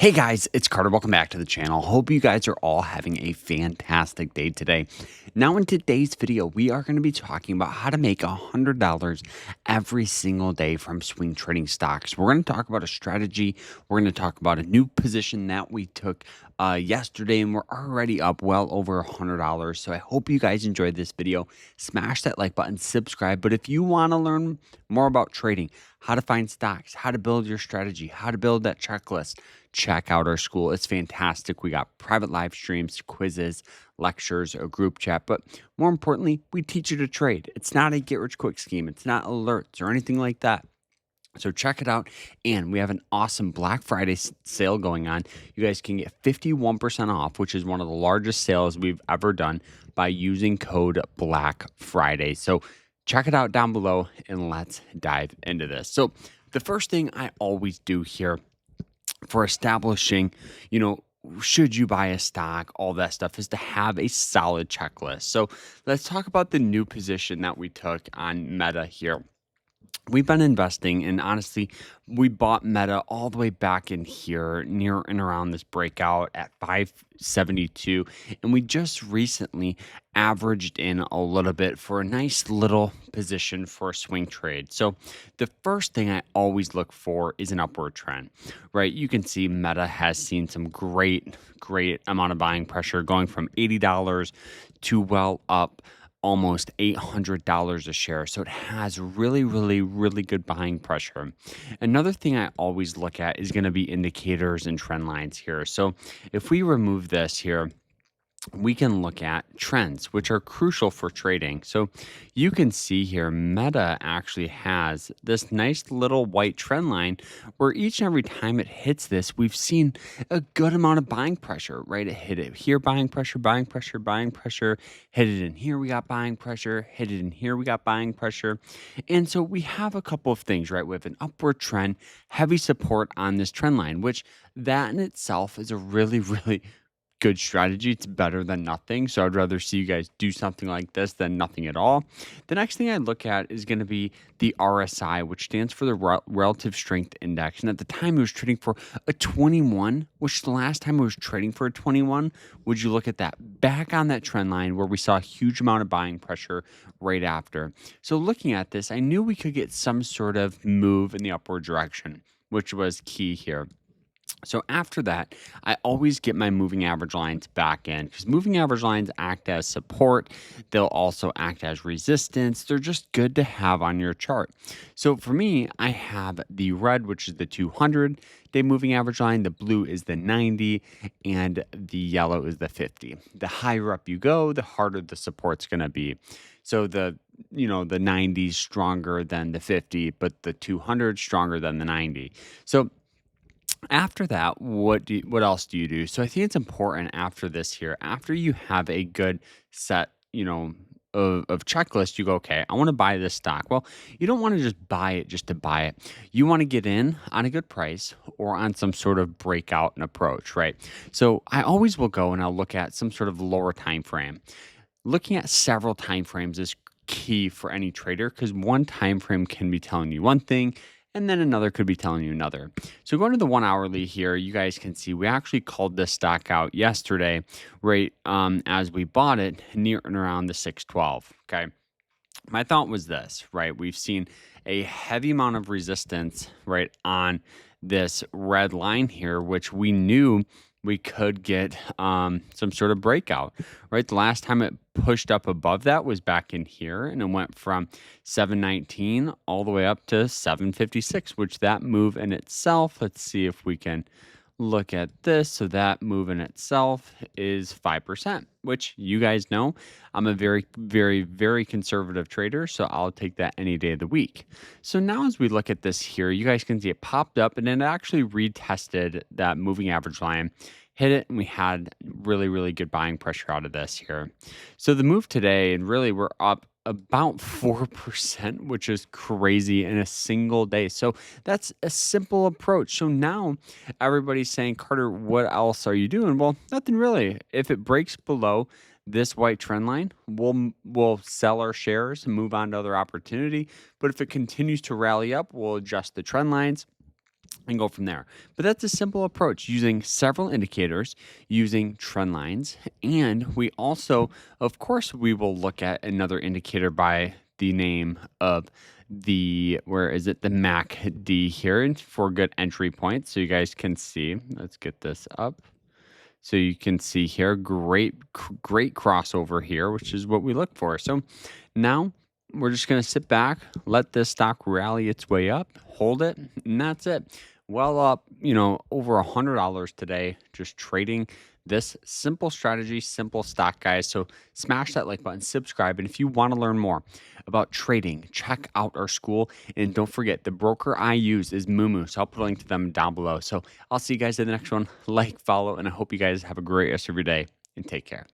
Hey guys, it's Carter. Welcome back to the channel. Hope you guys are all having a fantastic day today. Now, in today's video, we are going to be talking about how to make $100 every single day from swing trading stocks. We're going to talk about a strategy. We're going to talk about a new position that we took yesterday, and we're already up well over $100. So I hope you guys enjoyed this video. Smash that like button, subscribe. But if you want to learn more about trading, how to find stocks, how to build your strategy, how to build that checklist, check out our school. It's fantastic. We got private live streams, quizzes, lectures, a group chat, but more importantly, we teach you to trade. It's not a get rich quick scheme. It's not alerts or anything like that. So check it out. And we have an awesome Black Friday sale going on. You guys can get 51% off, which is one of the largest sales we've ever done by using code Black Friday. So check it out down below and let's dive into this. So the first thing I always do here for establishing, should you buy a stock, all that stuff, is to have a solid checklist. So let's talk about the new position that we took on Meta here. We've been investing, and honestly, we bought Meta all the way back in here near and around this breakout at 572, and we just recently averaged in a little bit for a nice little position for a swing trade. So the first thing I always look for is an upward trend, right? You can see Meta has seen some great amount of buying pressure going from $80 to well up almost $800 a share. So it has really good buying pressure. Another thing I always look at is going to be indicators and trend lines here. So if we remove this here, we can look at trends, which are crucial for trading. So you can see here, Meta actually has this nice little white trend line where each and every time it hits this, we've seen a good amount of buying pressure, right? It hit it here, buying pressure, hit it in here, we got buying pressure, hit it in here, we got buying pressure. And so we have a couple of things, right? We have an upward trend, heavy support on this trend line, which that in itself is a really good strategy. It's better than nothing. So I'd rather see you guys do something like this than nothing at all. The next thing I look at is going to be the RSI, which stands for the Relative Strength Index. And at the time it was trading for a 21, which the last time it was trading for a 21, would you look at that? Back on that trend line where we saw a huge amount of buying pressure right after. So looking at this, I knew we could get some sort of move in the upward direction, which was key here. So after that, I always get my moving average lines back in because moving average lines act as support. They'll also act as resistance. They're just good to have on your chart. So for me, I have the red, which is the 200-day moving average line. The blue is the 90 and the yellow is the 50. The higher up you go, the harder the support's going to be. So the 90 is stronger than the 50, but the 200 stronger than the 90. So after that, what else do you do? So I think it's important after this here, after you have a good set, of checklist, you go, okay, I want to buy this stock. Well, you don't want to just buy it just to buy it. You want to get in on a good price or on some sort of breakout and approach, right? So I always will go and I'll look at some sort of lower time frame. Looking at several time frames is key for any trader because one time frame can be telling you one thing and then another could be telling you another. So going to the 1 hourly here, you guys can see we actually called this stock out yesterday, right as we bought it near and around the 612. Okay. My thought was this, right? We've seen a heavy amount of resistance, right, on this red line here, which we knew we could get some sort of breakout, right? The last time it pushed up above that was back in here, and it went from 719 all the way up to 756, which that move in itself, let's see if we can look at this. So that move in itself is 5%, which you guys know I'm a very conservative trader. So I'll take that any day of the week. So now as we look at this here, you guys can see it popped up and it actually retested that moving average line, hit it, and we had really good buying pressure out of this here. So the move today, and really we're up about 4%, which is crazy in a single day. So that's a simple approach. So now everybody's saying, Carter, what else are you doing? Well, nothing really. If it breaks below this white trend line, we'll sell our shares and move on to other opportunity. But if it continues to rally up, we'll adjust the trend lines and go from there. But that's a simple approach using several indicators, using trend lines. And we also, of course, we will look at another indicator by the name of where is it? The MACD here for good entry points. So you guys can see, let's get this up. So you can see here, great crossover here, which is what we look for. So now we're just going to sit back, let this stock rally its way up, hold it, and that's it. Well up, over $100 today, just trading this simple strategy, simple stock, guys. So smash that like button, subscribe, and if you want to learn more about trading, check out our school. And don't forget, the broker I use is Mumu, so I'll put a link to them down below. So I'll see you guys in the next one. Like, follow, and I hope you guys have a great rest of your day, and take care.